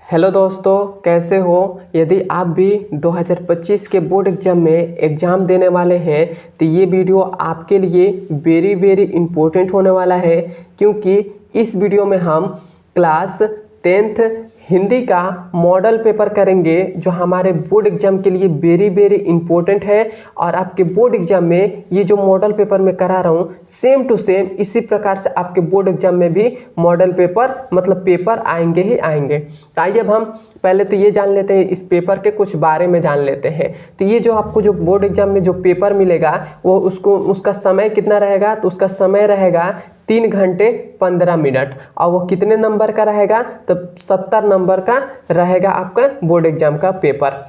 Hello दोस्तों, कैसे हो। यदि आप भी 2025 के बोर्ड एग्जाम में एग्ज़ाम देने वाले हैं तो ये वीडियो आपके लिए वेरी इम्पोर्टेंट होने वाला है, क्योंकि इस वीडियो में हम क्लास 10th हिंदी का मॉडल पेपर करेंगे जो हमारे बोर्ड एग्जाम के लिए वेरी इम्पोर्टेंट है। और आपके बोर्ड एग्जाम में ये जो मॉडल पेपर मैं करा रहा हूँ सेम टू सेम इसी प्रकार से आपके बोर्ड एग्जाम में भी मॉडल पेपर मतलब पेपर आएंगे ही आएंगे। तो आइए अब हम पहले तो ये जान लेते हैं, इस पेपर के कुछ बारे में जान लेते हैं। तो ये जो आपको जो बोर्ड एग्जाम में जो पेपर मिलेगा वो उसका समय कितना रहेगा, तो उसका समय रहेगा 3 घंटे 15 मिनट। और वो कितने नंबर का रहेगा, तो 70 नंबर का रहेगा आपका बोर्ड एग्जाम का पेपर।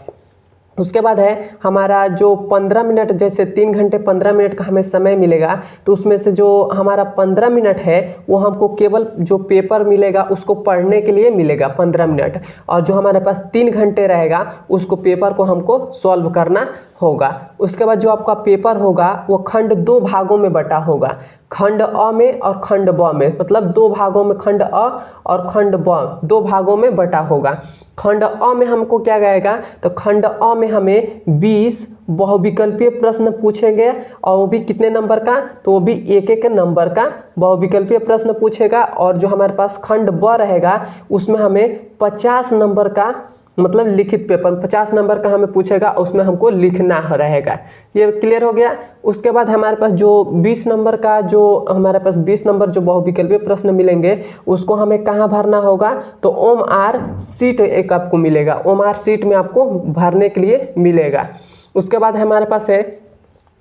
उसके बाद है हमारा जो 15 मिनट, जैसे 3 घंटे 15 मिनट का हमें समय मिलेगा, तो उसमें से जो हमारा 15 मिनट है वो हमको केवल जो पेपर मिलेगा उसको पढ़ने के लिए मिलेगा 15 मिनट। और जो हमारे पास 3 घंटे रहेगा उसको पेपर को हमको सॉल्व करना होगा। उसके बाद जो आपका पेपर होगा वो खंड 2 भागों में बटा होगा, खंड अ में और खंड ब में, मतलब 2 भागों में, खंड अ और खंड ब 2 भागों में बटा होगा। खंड अ में हमको क्या आएगा, तो खंड अ में हमें 20 बहुविकल्पीय प्रश्न पूछेंगे, और वो भी कितने नंबर का, तो वो भी एक नंबर का बहुविकल्पीय प्रश्न पूछेगा। और जो हमारे पास खंड ब रहेगा उसमें हमें 50 नंबर का मतलब लिखित पेपर 50 नंबर का हमें पूछेगा, उसमें हमको लिखना रहेगा। ये क्लियर हो गया। उसके बाद हमारे पास जो 20 नंबर का जो हमारे पास 20 नंबर जो बहुविकल्पीय प्रश्न मिलेंगे उसको हमें कहाँ भरना होगा, तो OMR सीट एक आपको मिलेगा, OMR सीट में आपको भरने के लिए मिलेगा। उसके बाद हमारे पास है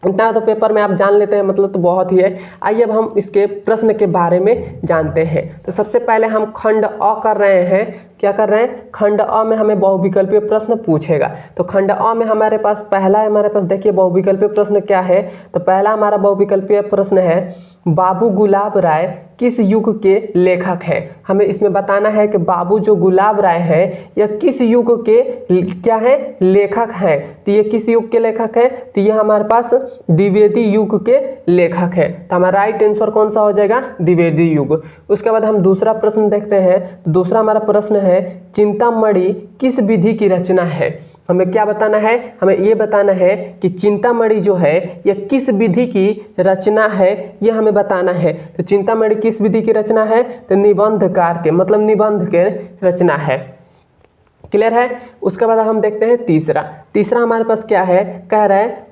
इतना तो पेपर में आप जान लेते हैं, मतलब तो बहुत ही है। आइए अब हम इसके प्रश्न के बारे में जानते हैं। तो सबसे पहले हम खंड अ कर रहे हैं, क्या कर रहे हैं, खंड अ में हमें बहुविकल्पीय प्रश्न पूछेगा। तो खंड अ में हमारे पास पहला हमारे पास देखिए बहुविकल्पीय प्रश्न क्या है। तो पहला हमारा बहुविकल्पीय प्रश्न है, बाबू गुलाब राय किस युग के लेखक हैं। हमें इसमें बताना है कि बाबू जो गुलाब राय है यह किस युग के क्या है, लेखक हैं। तो ये किस युग के लेखक हैं, तो ये हमारे पास द्विवेदी युग के लेखक हैं। तो हमारा राइट आंसर कौन सा हो जाएगा, द्विवेदी युग। उसके बाद हम दूसरा प्रश्न देखते हैं। तो दूसरा हमारा प्रश्न है, चिंतामणि किस विधि की रचना है। हमें क्या बताना है, हमें ये बताना है कि चिंतामणि जो है यह किस विधि की रचना है, यह हमें बताना है। तो चिंतामणि किस विधि की रचना है, तो निबंधकार के मतलब निबंध के रचना है। क्लियर है। उसके बाद हम देखते हैं तीसरा हमारे पास क्या है, कह रहा है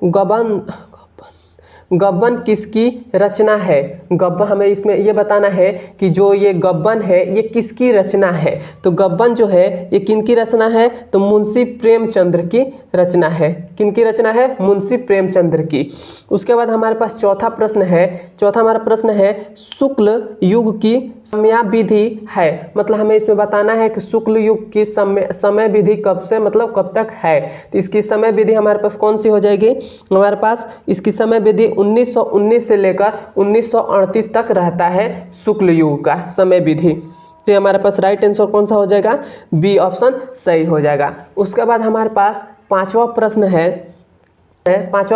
गब्बन किसकी रचना है। गब्बन, हमें इसमें ये बताना है कि जो ये गब्बन है ये किसकी रचना है। तो गब्बन जो है ये किनकी रचना है, तो मुंशी प्रेमचंद्र की रचना है। किनकी रचना है, मुंशी प्रेमचंद्र की। उसके बाद हमारे पास चौथा हमारा प्रश्न है, शुक्ल युग की समयाविधि है। मतलब हमें इसमें बताना है कि शुक्ल युग की समय विधि कब से मतलब कब तक है। तो इसकी समय विधि हमारे पास कौन सी हो जाएगी, हमारे पास इसकी समय विधि 1919 से लेकर 1938 तक रहता है शुक्ल युग का समय विधि। तो हमारे पास राइट आंसर कौन सा हो जाएगा, बी ऑप्शन सही हो जाएगा। उसके बाद हमारे पास पांचवा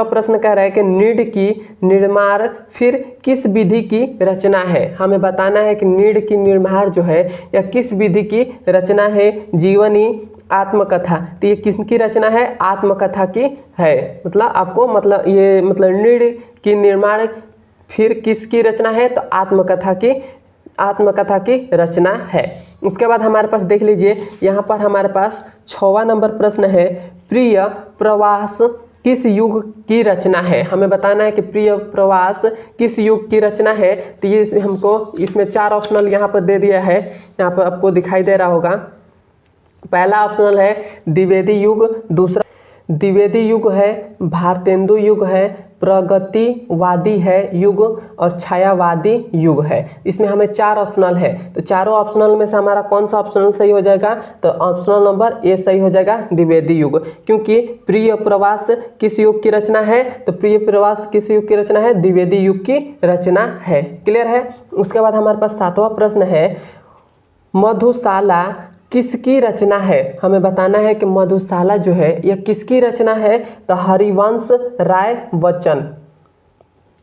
प्रश्न कह रहा है कि नीड की निर्माण फिर किस विधि की रचना है। हमें बताना है कि नीड की निर्माण जो है या किस विधि की रचना है, जीवनी आत्मकथा। तो ये किसकी रचना है, आत्मकथा की है। मतलब आपको मतलब ये मतलब नीड की निर्माण फिर किसकी रचना है, तो आत्मकथा की रचना है। उसके बाद हमारे पास देख लीजिए, यहाँ पर हमारे पास 6वां नंबर प्रश्न है, प्रिय प्रवास किस युग की रचना है। हमें बताना है कि प्रिय प्रवास किस युग की रचना है। तो ये इसमें 4 ऑप्शनल यहाँ पर दे दिया है, यहाँ पर आपको दिखाई दे रहा होगा। पहला ऑप्शनल है द्विवेदी युग, दूसरा द्विवेदी युग है, भारतेंदु युग है, प्रगतिवादी है युग और छायावादी युग है। इसमें हमें 4 ऑप्शनल है। तो चारों ऑप्शनल में से हमारा कौन सा ऑप्शनल सही हो जाएगा, तो ऑप्शनल नंबर ए सही हो जाएगा, द्विवेदी युग। क्योंकि प्रिय प्रवास किस युग की रचना है, तो प्रिय प्रवास किस युग की रचना है, द्विवेदी युग की रचना है। क्लियर है। उसके बाद हमारे पास 7वां प्रश्न है, मधुशाला किसकी रचना है। हमें बताना है कि मधुशाला जो है यह किसकी रचना है, तो हरिवंश राय बच्चन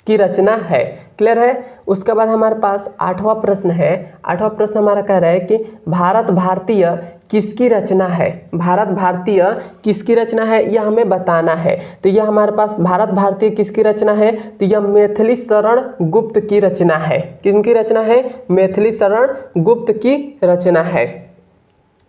की रचना है। क्लियर है। उसके बाद हमारे पास 8वां प्रश्न है। 8वां प्रश्न हमारा कह रहा है कि भारत भारतीय किसकी रचना है, भारत भारतीय किसकी रचना है यह हमें बताना है। तो यह हमारे पास भारत भारतीय किसकी रचना है, तो यह मैथिली शरण गुप्त की रचना है। किनकी रचना है, मैथिली शरण गुप्त की रचना है।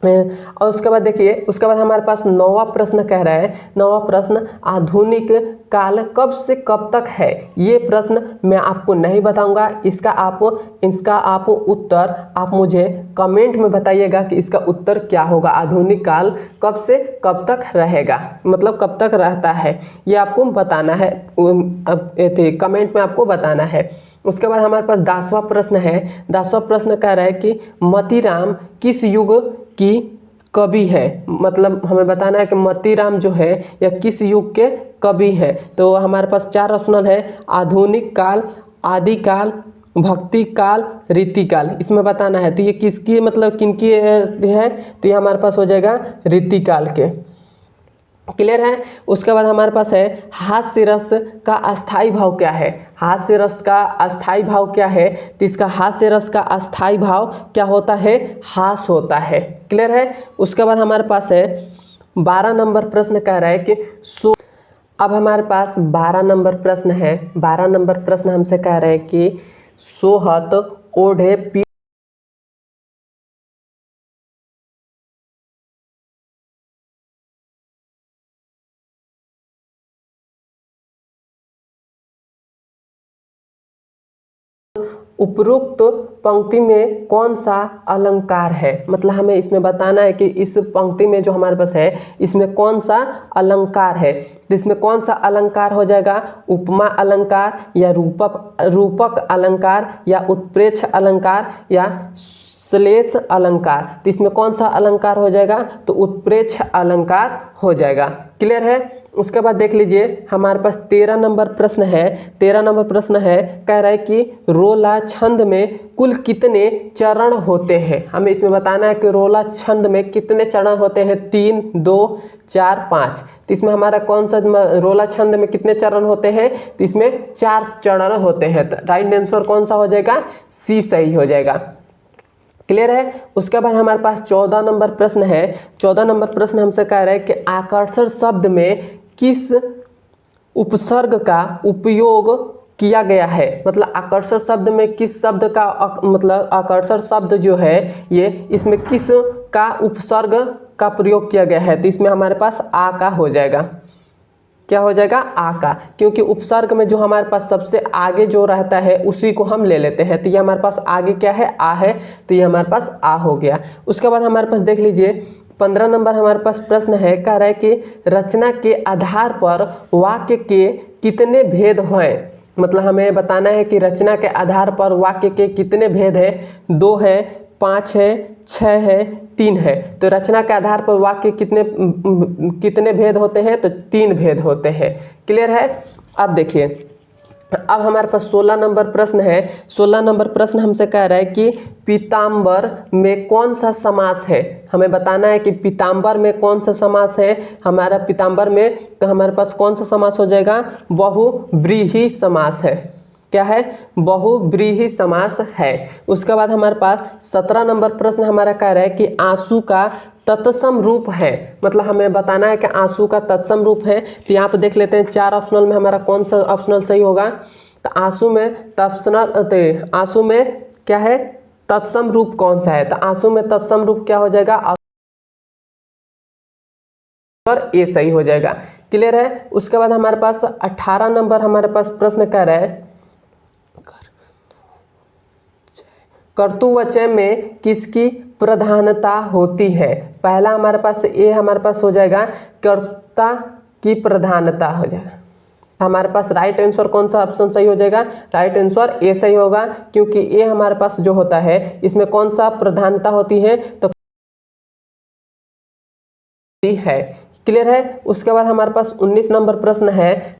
और उसके बाद देखिए, उसके बाद हमारे पास 9वां प्रश्न कह रहा है, 9वां प्रश्न आधुनिक काल कब से कब तक है। ये प्रश्न मैं आपको नहीं बताऊंगा, इसका आप उत्तर आप मुझे कमेंट में बताइएगा कि इसका उत्तर क्या होगा। आधुनिक काल कब से कब तक रहेगा, मतलब कब तक रहता है, ये आपको बताना है, कमेंट में आपको बताना है। उसके बाद हमारे पास 10वां प्रश्न है। 10वां प्रश्न कह रहा है कि मतीराम किस युग की कवि है, मतलब हमें बताना है कि मतीराम जो है यह किस युग के कवि है। तो हमारे पास 4 ऑप्शनल है, आधुनिक काल, आदिकाल, भक्ति काल, रीतिकाल, इसमें बताना है। तो ये किसकी मतलब किनकी है, तो ये हमारे पास हो जाएगा रीतिकाल के। क्लियर है। उसके बाद हमारे पास है हास्य रस का अस्थाई भाव क्या है। हास्य रस का अस्थाई भाव क्या है, तो इसका हास्य रस का अस्थाई भाव क्या होता है, हास होता है। क्लियर है। उसके बाद हमारे पास है 12 नंबर प्रश्न कह रहा है कि अब हमारे पास 12 नंबर प्रश्न है। 12 नंबर प्रश्न हमसे कह रहे हैं कि सोहत ओढ़े उपरोक्त पंक्ति में कौन सा अलंकार है, मतलब हमें इसमें बताना है कि इस पंक्ति में जो हमारे पास है इसमें कौन सा अलंकार है। तो इसमें कौन सा अलंकार हो जाएगा, उपमा अलंकार या रूपक अलंकार या उत्प्रेक्ष अलंकार या श्लेष अलंकार। तो इसमें कौन सा अलंकार हो जाएगा, तो उत्प्रेक्ष अलंकार हो जाएगा। क्लियर है। उसके बाद देख लीजिए हमारे पास 13 नंबर प्रश्न है। 13 नंबर प्रश्न है, कह रहा है कि रोला छंद में कुल कितने चरण होते हैं। हमें इसमें बताना है कि रोला छंद में कितने चरण होते हैं, 3, 2, 4, 5। तो इसमें हमारा कौन सा रोला छंद में कितने चरण होते हैं, तो इसमें 4 चरण होते हैं। तो राइट आंसर कौन सा हो जाएगा, सी सही हो जाएगा। क्लियर है। उसके बाद हमारे पास 14 नंबर प्रश्न है। 14 नंबर प्रश्न हमसे कह रहा है कि आकर्षण शब्द में किस उपसर्ग का उपयोग किया गया है, मतलब आकर्षण शब्द में किस शब्द का मतलब आकर्षण शब्द जो है ये इसमें किस का उपसर्ग का प्रयोग किया गया है। तो इसमें हमारे पास आ का हो जाएगा, क्या हो जाएगा, आ का, क्योंकि उपसर्ग में जो हमारे पास सबसे आगे जो रहता है उसी को हम ले लेते हैं। तो ये हमारे पास आगे क्या है, आ है, तो ये हमारे पास आ हो गया। उसके बाद हमारे पास देख लीजिए 15 नंबर हमारे पास प्रश्न है, कह रहा है कि रचना के आधार पर वाक्य के कितने भेद हैं, मतलब हमें बताना है कि रचना के आधार पर वाक्य के कितने भेद है, 2 है, 5 है, 6 है, 3 है। तो रचना के आधार पर वाक्य कितने भेद होते हैं, तो 3 भेद होते हैं। क्लियर है। अब देखिए, अब हमारे पास 16 नंबर प्रश्न है। 16 नंबर प्रश्न हमसे कह रहा है कि पीताम्बर में कौन सा समास है। हमें बताना है कि पीताम्बर में कौन सा समास है। हमारा पीताम्बर में तो हमारे पास कौन सा समास हो जाएगा, बहुव्रीहि समास है। क्या है, बहुव्रीहि समास है। उसके बाद हमारे पास 17 नंबर प्रश्न हमारा कह रहा है कि आंसू का तत्सम रूप है, मतलब हमें बताना है कि आंसू का तत्सम रूप है। तो यहाँ पे देख लेते हैं 4 ऑप्शनल में हमारा कौन सा ऑप्शनल सही होगा। तो आंसू में क्या है, तत्सम रूप कौन सा है, तो आंसू में तत्सम रूप क्या हो जाएगा, और ए सही हो जाएगा। क्लियर है। उसके बाद हमारे पास 18 नंबर हमारे पास प्रश्न कह रहा है कर्तुवचय में किसकी प्रधानता होती है। पहला हमारे पास ए हमारे पास हो जाएगा, कर्ता की प्रधानता हो जाएगा। हमारे पास राइट आंसर कौन सा ऑप्शन सही हो जाएगा, राइट आंसर ए सही होगा, क्योंकि ए हमारे पास जो होता है इसमें कौन सा प्रधानता होती है, तो है। क्लियर है। उसके बाद हमारे पास 19 नंबर प्रश्न है,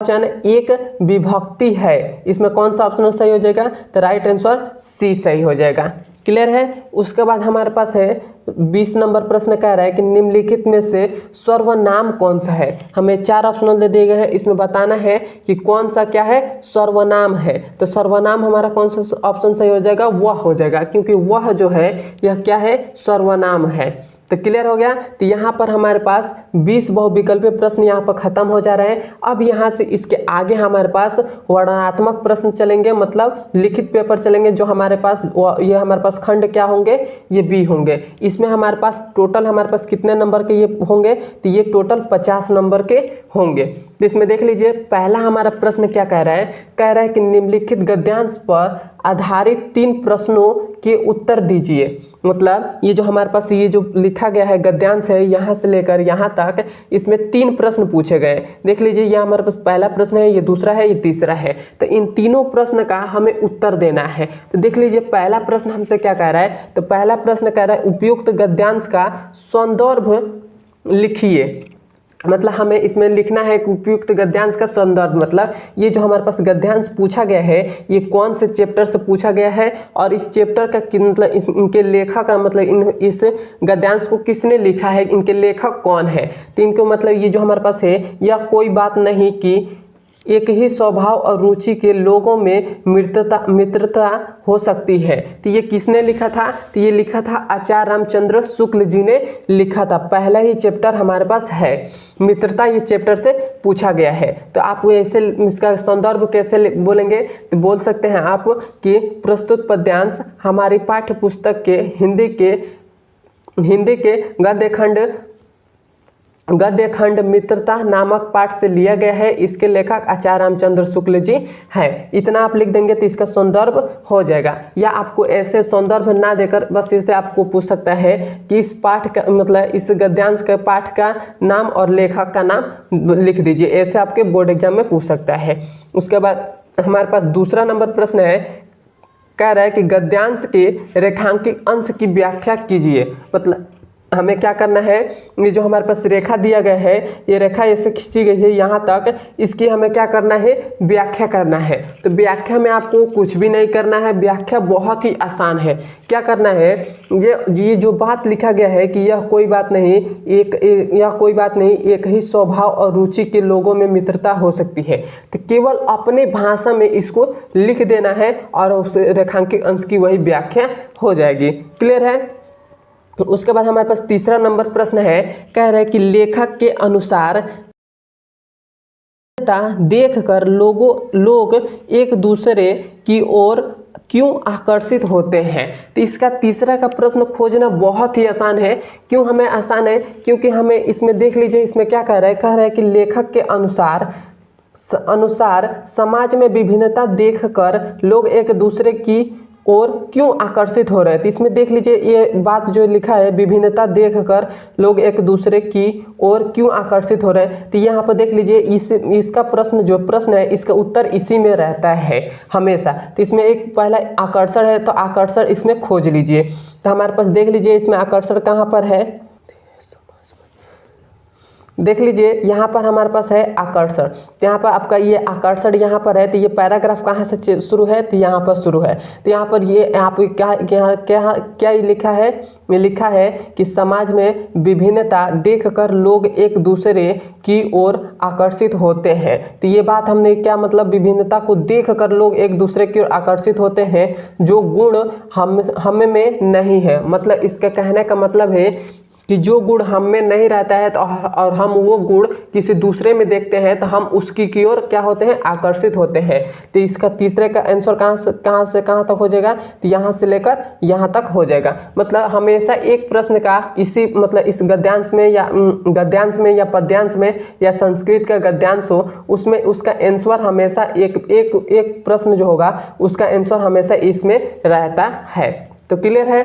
वचन एक विभक्ति है, इसमें कौन सा ऑप्शनल सही हो जाएगा, तो राइट आंसर सी सही हो जाएगा। क्लियर है। उसके बाद हमारे पास है 20 नंबर प्रश्न कह रहा है कि निम्नलिखित में से सर्वनाम कौन सा है। हमें 4 ऑप्शनल दे दिए गए हैं, इसमें बताना है कि कौन सा क्या है सर्वनाम है। तो सर्वनाम हमारा कौन सा ऑप्शन सही हो जाएगा, वह हो जाएगा, क्योंकि वह जो है यह क्या है सर्वनाम है। तो क्लियर हो गया। तो यहाँ पर हमारे पास 20 बहुविकल्पीय प्रश्न यहाँ पर खत्म हो जा रहे हैं। अब यहाँ से इसके आगे हमारे पास वर्णनात्मक प्रश्न चलेंगे, मतलब लिखित पेपर चलेंगे, जो हमारे पास ये हमारे पास खंड क्या होंगे, ये बी होंगे। इसमें हमारे पास टोटल हमारे पास कितने नंबर के ये होंगे, तो ये टोटल 50 नंबर के होंगे। तो इसमें देख लीजिए पहला हमारा प्रश्न क्या कह रहा है, कह रहा है कि निम्नलिखित गद्यांश पर आधारित 3 प्रश्नों के उत्तर दीजिए। मतलब ये जो हमारे पास ये जो लिखा गया है गद्यांश है, यहाँ से लेकर यहाँ तक इसमें 3 प्रश्न पूछे गए। देख लीजिए ये हमारे पास पहला प्रश्न है, ये दूसरा है, ये तीसरा है। तो इन तीनों प्रश्न का हमें उत्तर देना है। तो देख लीजिए पहला प्रश्न हमसे क्या कह रहा है, तो पहला प्रश्न कह रहा है उपयुक्त गद्यांश का संदर्भ लिखिए। मतलब हमें इसमें लिखना है कि उपयुक्त गद्यांश का संदर्भ, मतलब ये जो हमारे पास गद्यांश पूछा गया है ये कौन से चैप्टर से पूछा गया है और इस चैप्टर का मतलब इनके लेखक का मतलब इस गद्यांश को किसने लिखा है, इनके लेखक कौन है। तो इनको मतलब ये जो हमारे पास है, यह कोई बात नहीं कि एक ही स्वभाव और रुचि के लोगों में मित्रता हो सकती है। तो ये किसने लिखा था, तो ये लिखा था आचार्य रामचंद्र शुक्ल जी ने लिखा था। पहला ही चैप्टर हमारे पास है मित्रता, ये चैप्टर से पूछा गया है। तो आप ऐसे इसका संदर्भ कैसे बोलेंगे, तो बोल सकते हैं आप कि प्रस्तुत पद्यांश हमारी पाठ्य पुस्तक के हिंदी के गद्य खंड मित्रता नामक पाठ से लिया गया है। इसके लेखक आचार्य रामचंद्र शुक्ल जी हैं। इतना आप लिख देंगे तो इसका संदर्भ हो जाएगा। या आपको ऐसे संदर्भ ना देकर बस इसे आपको पूछ सकता है कि इस पाठ का मतलब इस गद्यांश के पाठ का नाम और लेखक का नाम लिख दीजिए। ऐसे आपके बोर्ड एग्जाम में पूछ सकता है। उसके बाद हमारे पास दूसरा नंबर प्रश्न है, कह रहा है कि गद्यांश के रेखांकित अंश की व्याख्या कीजिए। मतलब हमें क्या करना है, ये जो हमारे पास रेखा दिया गया है, ये रेखा ऐसे खींची गई है यहाँ तक, इसकी हमें क्या करना है, व्याख्या करना है। तो व्याख्या में आपको कुछ भी नहीं करना है, व्याख्या बहुत ही आसान है। क्या करना है, ये जो बात लिखा गया है कि यह कोई बात नहीं एक ही स्वभाव और रुचि के लोगों में मित्रता हो सकती है, तो केवल अपने भाषा में इसको लिख देना है और उस रेखांकित अंश की वही व्याख्या हो जाएगी। क्लियर है। उसके बाद हमारे पास तीसरा नंबर प्रश्न है, कह रहे हैं कि लेखक के अनुसार देखकर लोग एक दूसरे की ओर क्यों आकर्षित होते हैं। तो इसका तीसरा का प्रश्न खोजना बहुत ही आसान है। क्यों हमें आसान है, क्योंकि हमें इसमें देख लीजिए इसमें क्या कह रहा है कि लेखक के अनुसार समाज में विभिन्नता देखकर लोग एक दूसरे की और क्यों आकर्षित हो रहे हैं। तो इसमें देख लीजिए ये बात जो लिखा है, विभिन्नता देखकर लोग एक दूसरे की और क्यों आकर्षित हो रहे हैं। तो यहाँ पर देख लीजिए इसका प्रश्न है इसका उत्तर इसी में रहता है हमेशा। तो इसमें एक पहला आकर्षण है, तो आकर्षण इसमें खोज लीजिए। तो हमारे पास देख लीजिए इसमें आकर्षण कहाँ पर है, देख लीजिए यहाँ पर हमारे पास है आकर्षण। तो यहाँ पर आपका ये आकर्षण यहाँ पर है, तो ये पैराग्राफ कहाँ से शुरू है, तो यहाँ पर शुरू है। तो यहाँ पर ये आप क्या लिखा है, ये लिखा है कि समाज में विभिन्नता देखकर लोग एक दूसरे की ओर आकर्षित होते हैं। तो ये बात हमने क्या मतलब, विभिन्नता को देखकर लोग एक दूसरे की ओर आकर्षित होते हैं जो गुण हम में नहीं है। मतलब इसका कहने का मतलब है कि जो गुण हम में नहीं रहता है तो और हम वो गुण किसी दूसरे में देखते हैं तो हम उसकी की ओर क्या होते हैं, आकर्षित होते हैं। तो इसका तीसरे का आंसर कहाँ से कहाँ तक हो जाएगा, तो यहाँ से लेकर यहाँ तक हो जाएगा। मतलब हमेशा एक प्रश्न का इसी मतलब इस गद्यांश में या पद्यांश में या संस्कृत का गद्यांश हो, उसमें उसका आंसर हमेशा एक प्रश्न जो होगा उसका आंसर हमेशा इसमें रहता है। तो क्लियर है।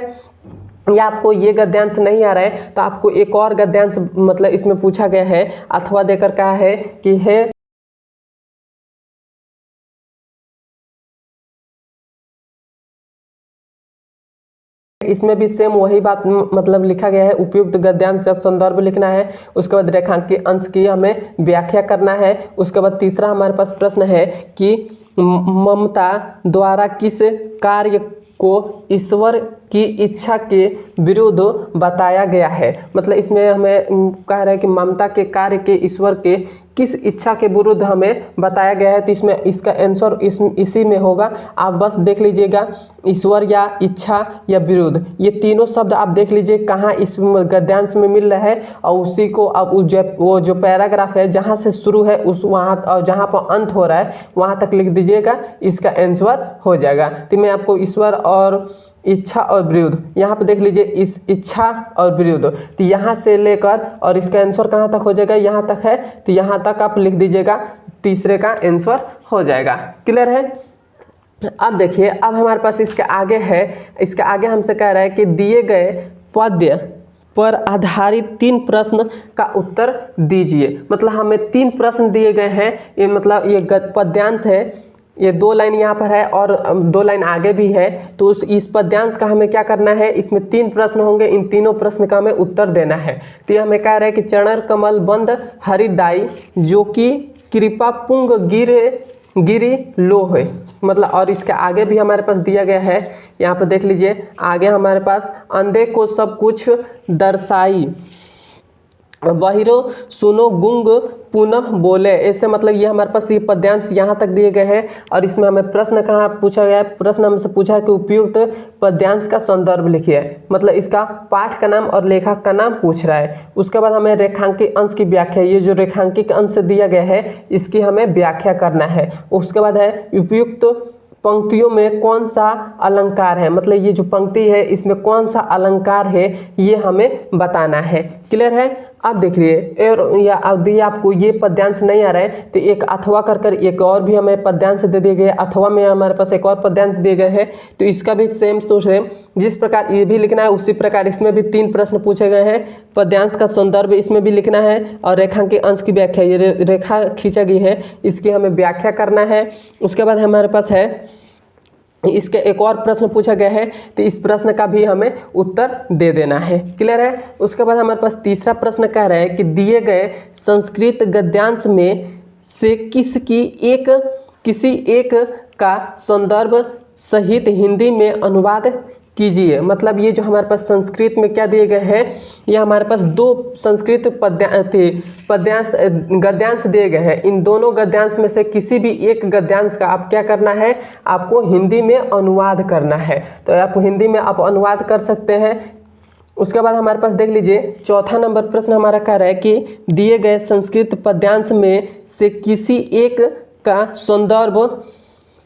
या आपको ये गद्यांश नहीं आ रहा है तो आपको एक और गद्यांश मतलब इसमें पूछा गया है, अथवा देकर कहा है कि है इसमें भी सेम वही बात मतलब लिखा गया है, उपयुक्त गद्यांश का संदर्भ लिखना है। उसके बाद रेखांकित अंश की हमें व्याख्या करना है। उसके बाद तीसरा हमारे पास प्रश्न है कि ममता द्वारा किस कार्य को ईश्वर की इच्छा के विरुद्ध बताया गया है। मतलब इसमें हमें कह रहा है कि ममता के कार्य के ईश्वर के किस इच्छा के विरुद्ध हमें बताया गया है। तो इसमें इसका आंसर इसी में होगा। आप बस देख लीजिएगा, ईश्वर या इच्छा या विरुद्ध, ये तीनों शब्द आप देख लीजिए कहाँ इस गद्यांश में मिल रहा है, और उसी को अब वो जो पैराग्राफ है जहाँ से शुरू है उस वहाँ और जहाँ पर अंत हो रहा है वहाँ तक लिख दीजिएगा, इसका आंसर हो जाएगा। तो मैं आपको ईश्वर और इच्छा और विरुद्ध, यहाँ पे देख लीजिए इस इच्छा और विरुद्ध, तो यहाँ से लेकर और इसका आंसर कहाँ तक हो जाएगा, यहाँ तक है, तो यहाँ तक आप लिख दीजिएगा, तीसरे का आंसर हो जाएगा। क्लियर है। अब देखिए, अब हमारे पास इसके आगे है, इसके आगे हमसे कह रहा है कि दिए गए पद्य पर आधारित 3 प्रश्न का उत्तर दीजिए। मतलब हमें 3 प्रश्न दिए गए हैं, ये मतलब ये पद्यांश है, ये 2 लाइन यहाँ पर है और 2 लाइन आगे भी है। तो इस पद्यांश का हमें क्या करना है, इसमें 3 प्रश्न होंगे, इन तीनों प्रश्न का हमें उत्तर देना है। तो ये हमें कह रहा है कि चरण कमल बंद हरिदाई जो कि कृपा पुंग गिरी लो है। मतलब और इसके आगे भी हमारे पास दिया गया है, यहाँ पर देख लीजिए, आगे हमारे पास अंधे को सब कुछ दर्शाई बहिरो सुनो गुंग पुनः बोले। ऐसे मतलब ये हमारे पास ये पद्यांश यहाँ तक दिए गए हैं। और इसमें हमें प्रश्न कहाँ पूछा गया है, प्रश्न हमसे पूछा है कि उपयुक्त पद्यांश का संदर्भ लिखिए। मतलब इसका पाठ का नाम और लेखक का नाम पूछ रहा है। उसके बाद हमें रेखांकित अंश की व्याख्या, ये जो रेखांकित अंश दिया गया है इसकी हमें व्याख्या करना है। उसके बाद है उपयुक्त पंक्तियों में कौन सा अलंकार है, मतलब ये जो पंक्ति है इसमें कौन सा अलंकार है ये हमें बताना है। क्लियर है। अब देखिए, और या यदि आपको ये पद्यांश नहीं आ रहा है तो एक अथवा कर एक और भी हमें पद्यांश दे दिए गए, अथवा में हमारे पास एक और पद्यांश दिए गए हैं। तो इसका भी सेम तो सेम, जिस प्रकार ये भी लिखना है उसी प्रकार इसमें भी 3 प्रश्न पूछे गए हैं। पद्यांश का संदर्भ इसमें भी लिखना है और रेखांकित अंश की व्याख्या, ये रेखा खींचा गई है इसकी हमें व्याख्या करना है। उसके बाद हमारे पास है इसके एक और प्रश्न पूछा गया है, तो इस प्रश्न का भी हमें उत्तर दे देना है। क्लियर है। उसके बाद हमारे पास तीसरा प्रश्न कह रहा है कि दिए गए संस्कृत गद्यांश में से किसी एक का संदर्भ सहित हिंदी में अनुवाद कीजिए। मतलब ये जो हमारे पास संस्कृत में क्या दिए गए हैं, ये हमारे पास 2 संस्कृत गद्यांश दिए गए हैं। इन दोनों गद्यांश में से किसी भी एक गद्यांश का आप क्या करना है, आपको हिंदी में अनुवाद करना है। तो आप हिंदी में आप अनुवाद कर सकते हैं। उसके बाद हमारे पास देख लीजिए, चौथा नंबर प्रश्न हमारा कह रहा है कि दिए गए संस्कृत पद्यांश में से किसी एक का संदर्भ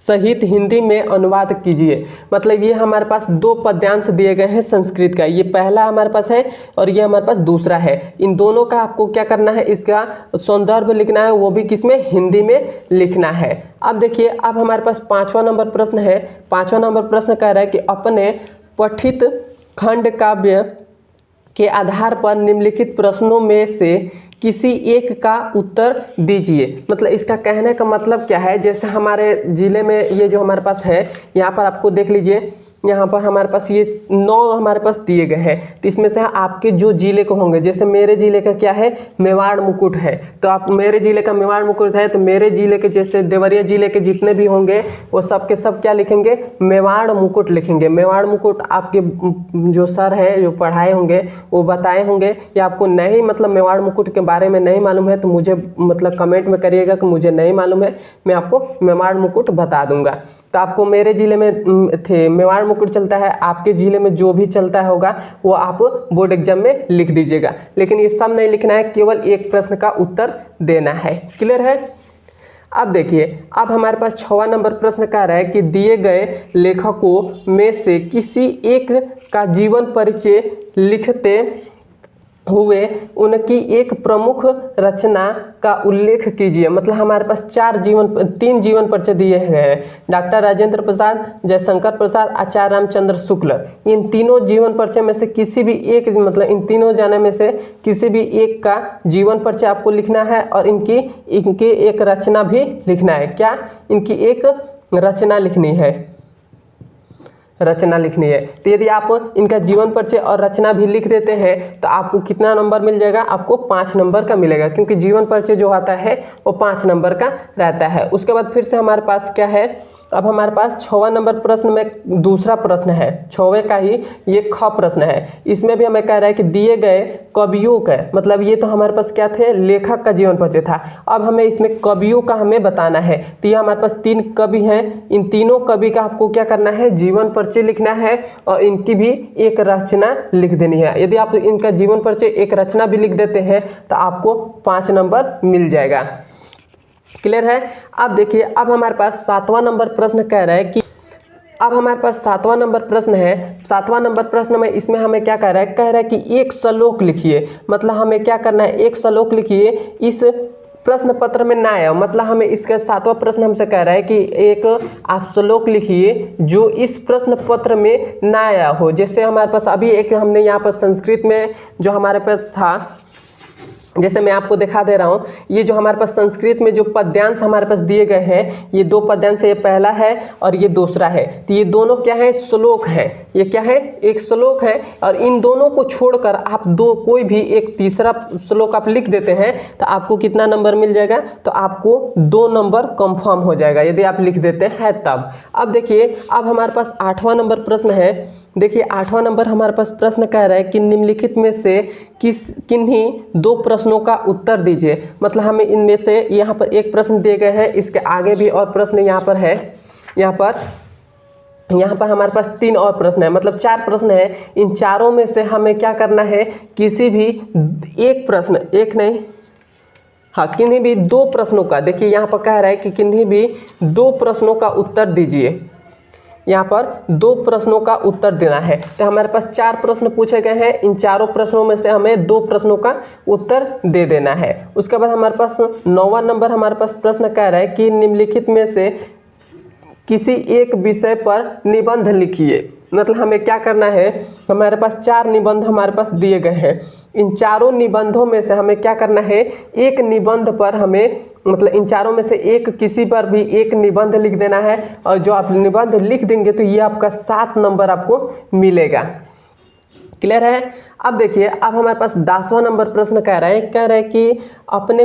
सहित हिंदी में अनुवाद कीजिए। मतलब ये हमारे पास 2 पद्यांश दिए गए हैं संस्कृत का, ये पहला हमारे पास है और ये हमारे पास दूसरा है। इन दोनों का आपको क्या करना है, इसका संदर्भ लिखना है, वो भी किसमें, हिंदी में लिखना है। अब देखिए, अब हमारे पास 5वां नंबर प्रश्न है। 5वां नंबर प्रश्न कह रहा है कि अपने पठित खंड काव्य के आधार पर निम्नलिखित प्रश्नों में से किसी एक का उत्तर दीजिए। मतलब इसका कहने का मतलब क्या है, जैसे हमारे ज़िले में ये जो हमारे पास है, यहाँ पर आपको देख लीजिए, यहाँ पर हमारे पास ये 9 हमारे पास दिए गए हैं। तो इसमें से आपके जो ज़िले को होंगे, जैसे मेरे ज़िले का क्या है, मेवाड़ मुकुट है, तो आप मेरे ज़िले का मेवाड़ मुकुट है, तो मेरे ज़िले के जैसे देवरिया ज़िले के जितने भी होंगे वो सब के सब क्या लिखेंगे, मेवाड़ मुकुट लिखेंगे। मेवाड़ मुकुट आपके जो सर है जो पढ़ाए होंगे वो बताए होंगे, या आपको नहीं मतलब मेवाड़ मुकुट के बारे में नहीं मालूम है तो मुझे मतलब कमेंट में करिएगा कि मुझे नहीं मालूम है, मैं आपको मेवाड़ मुकुट बता दूंगा। तो आपको मेरे ज़िले में थे मेवाड़ मुकुट चलता है, आपके ज़िले में जो भी चलता होगा वो आप बोर्ड एग्जाम में लिख दीजिएगा। लेकिन ये सब नहीं लिखना है, केवल एक प्रश्न का उत्तर देना है। क्लियर है। अब देखिए, अब हमारे पास 6वां नंबर प्रश्न कह रहा है कि दिए गए लेखकों में से किसी एक का जीवन परिचय लिखते हुए उनकी एक प्रमुख रचना का उल्लेख कीजिए। मतलब हमारे पास 3 जीवन परिचय दिए हैं, डॉक्टर राजेंद्र प्रसाद, जयशंकर प्रसाद, आचार्य रामचंद्र शुक्ल। इन तीनों जीवन परिचय में से किसी भी एक, मतलब इन तीनों जाने में से किसी भी एक का जीवन परिचय आपको लिखना है और इनकी एक रचना भी लिखना है। क्या, इनकी एक रचना लिखनी है। रचना लिखनी है। तो यदि आप इनका जीवन परिचय और रचना भी लिख देते हैं तो आपको कितना नंबर मिल जाएगा, आपको 5 नंबर का मिलेगा, क्योंकि जीवन परिचय जो आता है वो 5 नंबर का रहता है। उसके बाद फिर से हमारे पास क्या है, अब हमारे पास 6वां नंबर प्रश्न में दूसरा प्रश्न है, 6वें का ही ये ख प्रश्न है। इसमें भी हमें कह रहा है कि दिए गए कवियों का, मतलब ये तो हमारे पास क्या थे, लेखक का जीवन परिचय था। अब हमें इसमें कवियों का हमें बताना है। तो ये हमारे पास 3 कवि हैं, इन तीनों कवि का आपको क्या करना है, जीवन परिचय लिखना है और इनकी भी एक रचना लिख देनी है। यदि आप इनका जीवन परिचय एक रचना भी लिख देते हैं तो आपको 5 नंबर मिल जाएगा। क्लियर है। अब देखिए, अब हमारे पास 7वां नंबर प्रश्न कह रहा है कि अब हमारे पास 7वां नंबर प्रश्न है। 7वां नंबर प्रश्न में इसमें हमें क्या कह रहा है कि एक श्लोक लिखिए। मतलब हमें क्या करना है, एक श्लोक लिखिए, इस प्रश्न पत्र में ना आया। मतलब हमें इसका 7वां प्रश्न हमसे कह रहा है कि एक आप श्लोक लिखिए जो इस प्रश्न पत्र में ना आया हो। जैसे हमारे पास अभी एक हमने यहाँ पर संस्कृत में जो हमारे पास था, जैसे मैं आपको दिखा दे रहा हूँ, ये जो हमारे पास संस्कृत में जो पद्यांश हमारे पास दिए गए हैं, ये 2 पद्यांश, ये पहला है और ये दूसरा है। तो ये दोनों क्या है, श्लोक है। ये क्या है, एक श्लोक है। और इन दोनों को छोड़कर आप कोई भी एक तीसरा श्लोक आप लिख देते हैं तो आपको कितना नंबर मिल जाएगा, तो आपको 2 नंबर कंफर्म हो जाएगा यदि आप लिख देते हैं तब। अब देखिए, अब हमारे पास 8वां नंबर प्रश्न है। देखिए 8वां नंबर हमारे पास प्रश्न कह रहा है कि निम्नलिखित में से किन्हीं 2 प्रश्नों का उत्तर दीजिए। मतलब हमें इनमें से यहाँ पर एक प्रश्न दिए गए हैं, इसके आगे भी और प्रश्न यहाँ पर है। यहाँ पर हमारे पास 3 और प्रश्न है, मतलब 4 प्रश्न है। इन चारों में से हमें क्या करना है, किसी भी एक प्रश्न, एक नहीं, हाँ, किन्हीं भी 2 प्रश्नों का, देखिए यहाँ पर कह रहा है कि किन्हीं भी 2 प्रश्नों का उत्तर दीजिए। यहाँ पर 2 प्रश्नों का उत्तर देना है। तो हमारे पास 4 प्रश्न पूछे गए हैं, इन चारों प्रश्नों में से हमें 2 प्रश्नों का उत्तर दे देना है। उसके बाद हमारे पास 9वां नंबर हमारे पास प्रश्न कह रहा है कि निम्नलिखित में से किसी एक विषय पर निबंध लिखिए। मतलब हमें क्या करना है, हमारे पास 4 निबंध हमारे पास दिए गए हैं। इन चारों निबंधों में से हमें क्या करना है, एक निबंध पर हमें, मतलब इन चारों में से एक किसी पर भी एक निबंध लिख देना है। और जो आप निबंध लिख देंगे तो ये आपका 7 नंबर आपको मिलेगा। क्लियर है। अब देखिए, अब हमारे पास 10वां नंबर प्रश्न कह रहा है कि अपने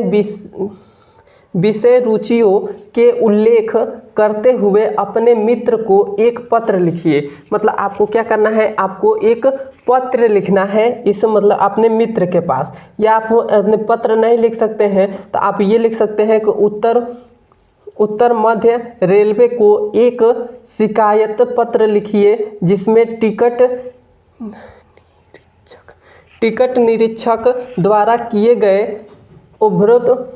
विषय रुचियों के उल्लेख करते हुए अपने मित्र को एक पत्र लिखिए। मतलब आपको क्या करना है, आपको एक पत्र लिखना है, इस मतलब अपने मित्र के पास। या आप अपने पत्र नहीं लिख सकते हैं तो आप ये लिख सकते हैं कि उत्तर मध्य रेलवे को एक शिकायत पत्र लिखिए जिसमें टिकट निरीक्षक द्वारा किए गए उद्धृत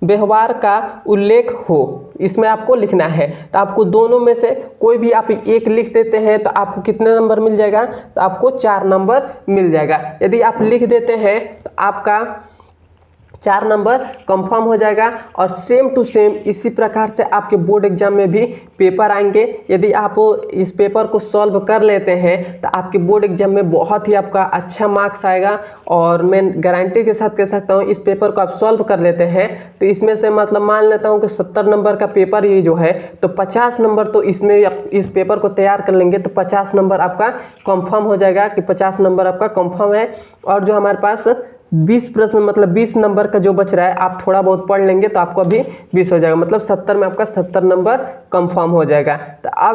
व्यवहार का उल्लेख हो। इसमें आपको लिखना है। तो आपको दोनों में से कोई भी आप एक लिख देते हैं तो आपको कितने नंबर मिल जाएगा, तो आपको 4 नंबर मिल जाएगा। यदि आप लिख देते हैं तो आपका 4 नंबर कंफर्म हो जाएगा। और सेम टू सेम इसी प्रकार से आपके बोर्ड एग्जाम में भी पेपर आएंगे। यदि आप इस पेपर को सॉल्व कर लेते हैं तो आपके बोर्ड एग्जाम में बहुत ही आपका अच्छा मार्क्स आएगा। और मैं गारंटी के साथ कह सकता हूँ, इस पेपर को आप सॉल्व कर लेते हैं तो इसमें से मतलब मान लेता हूँ कि 70 नंबर का पेपर ये जो है, तो 50 नंबर तो इसमें इस पेपर को तैयार कर लेंगे तो 50 नंबर आपका कंफर्म हो जाएगा कि 50 नंबर आपका कंफर्म है। और जो हमारे पास 20 प्रश्न, मतलब 20 नंबर का जो बच रहा है, आप थोड़ा बहुत पढ़ लेंगे तो आपको अभी 20 हो जाएगा। मतलब 70 में आपका 70 नंबर कंफर्म हो जाएगा। तो अब